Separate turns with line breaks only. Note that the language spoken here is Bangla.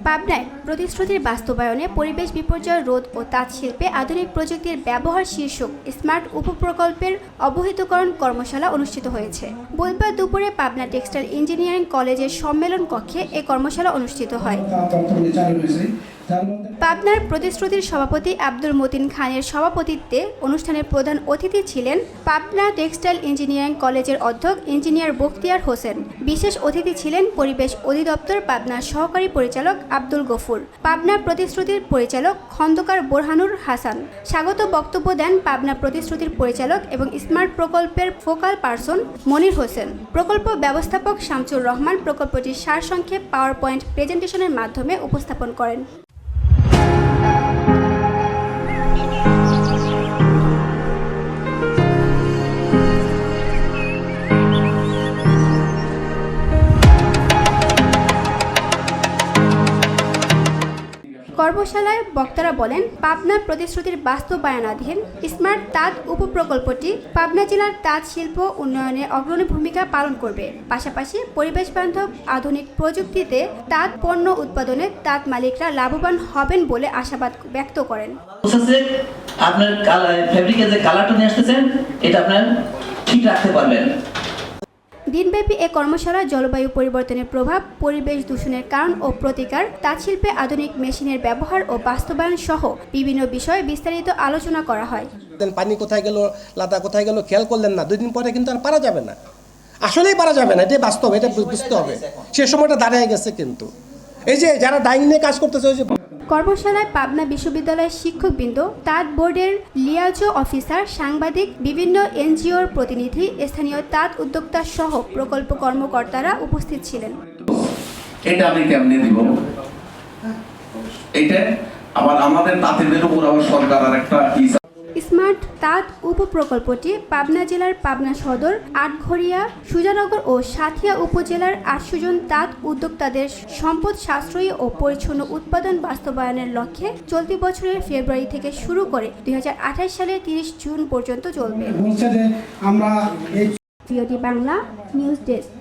পাবনায় প্রতিশ্রুতির বাস্তবায়নে পরিবেশ বিপর্যয় রোধ ও তাঁত শিল্পে আধুনিক প্রযুক্তির ব্যবহার শীর্ষক স্মার্ট উপপ্রকল্পের অবহিতকরণ কর্মশালা অনুষ্ঠিত হয়েছে। বুধবার দুপুরে পাবনা টেক্সটাইল ইঞ্জিনিয়ারিং কলেজের সম্মেলন কক্ষে এ কর্মশালা অনুষ্ঠিত হয়। পাবনার প্রতিশ্রুতির সভাপতি আব্দুল মতিন খানের সভাপতিত্বে অনুষ্ঠানের প্রধান অতিথি ছিলেন পাবনা টেক্সটাইল ইঞ্জিনিয়ারিং কলেজের অধ্যক্ষ ইঞ্জিনিয়ার বখতিয়ার হোসেন। বিশেষ অতিথি ছিলেন পরিবেশ অধিদপ্তর পাবনার সহকারী পরিচালক আব্দুল গফুর, পাবনা প্রতিশ্রুতির পরিচালক খন্দকার বোরহানুর হাসান। স্বাগত বক্তব্য দেন পাবনা প্রতিশ্রুতির পরিচালক এবং স্মার্ট প্রকল্পের ফোকাল পারসন মনির হোসেন। প্রকল্প ব্যবস্থাপক শামসুর রহমান প্রকল্পটির সারসংক্ষেপ পাওয়ার পয়েন্ট প্রেজেন্টেশনের মাধ্যমে উপস্থাপন করেন। কর্মশালায় বক্তারা বলেন, পাবনা প্রতিশ্রুতির বাস্তবায়নাধীন স্মার্ট তাঁত উপপ্রকল্পটি পাবনা জেলার তাঁত শিল্প উন্নয়নে অগ্রণী ভূমিকা পালন করবে। পাশাপাশি পরিবেশ বান্ধব আধুনিক প্রযুক্তিতে তাঁত পণ্য উৎপাদনে তাঁত মালিকরা লাভবান হবেন বলে আশাবাদ ব্যক্ত করেন।
আপনার ফেব্রিকের যে কালারটা নিয়ে আসতেছেন এটা আপনার ঠিক রাখতে পারবেন।
দিনব্যাপী এ কর্মশালা জলবায়ু পরিবর্তনের প্রভাব, পরিবেশ দূষণের কারণ ও প্রতিকার, তাঁতশিল্পে আধুনিক মেশিনের ব্যবহার ও বাস্তবায়ন সহ বিভিন্ন বিষয়ে বিস্তারিত আলোচনা করা হয়।
পানি কোথায় গেল, লাতা কোথায় গেল খেয়াল করলেন না, 2 দিন পরে কিন্তু আর পারা যাবে না, আসলেই পারা যাবে না, এটা বাস্তব, এটা বুঝতে হবে। সে সময়টা দাঁড়িয়ে গেছে। কিন্তু এই যে যারা ডাইং নিয়ে কাজ করতেছে, ওই যে
কর্মশালায় পাবনা বিশ্ববিদ্যালয়ের শিক্ষকবৃন্দ, তাঁত বোর্ডের লিয়াজো অফিসার, সাংবাদিক, বিভিন্ন এনজিওর প্রতিনিধি, স্থানীয় তাঁত উদ্যোক্তা সহ প্রকল্প কর্মকর্তারা উপস্থিত ছিলেন।
এটা আমি কেমনে দিব? এটা আমাদের তাঁতিদের উপর আবার সরকার আর একটা
স্মার্ট তাঁত উপপ্রকল্পটি পাবনা জেলার পাবনা সদর, আটঘরিয়া, সুজানগর ও সাঁথিয়া উপজেলার 800 জন তাঁত উদ্যোক্তাদের সম্পদ সাশ্রয়ী ও পরিচ্ছন্ন উৎপাদন বাস্তবায়নের লক্ষ্যে চলতি বছরের ফেব্রুয়ারি থেকে শুরু করে 2028 সালের 30 জুন পর্যন্ত চলবে।
আমরা
বাংলা নিউজ ডেস্ক।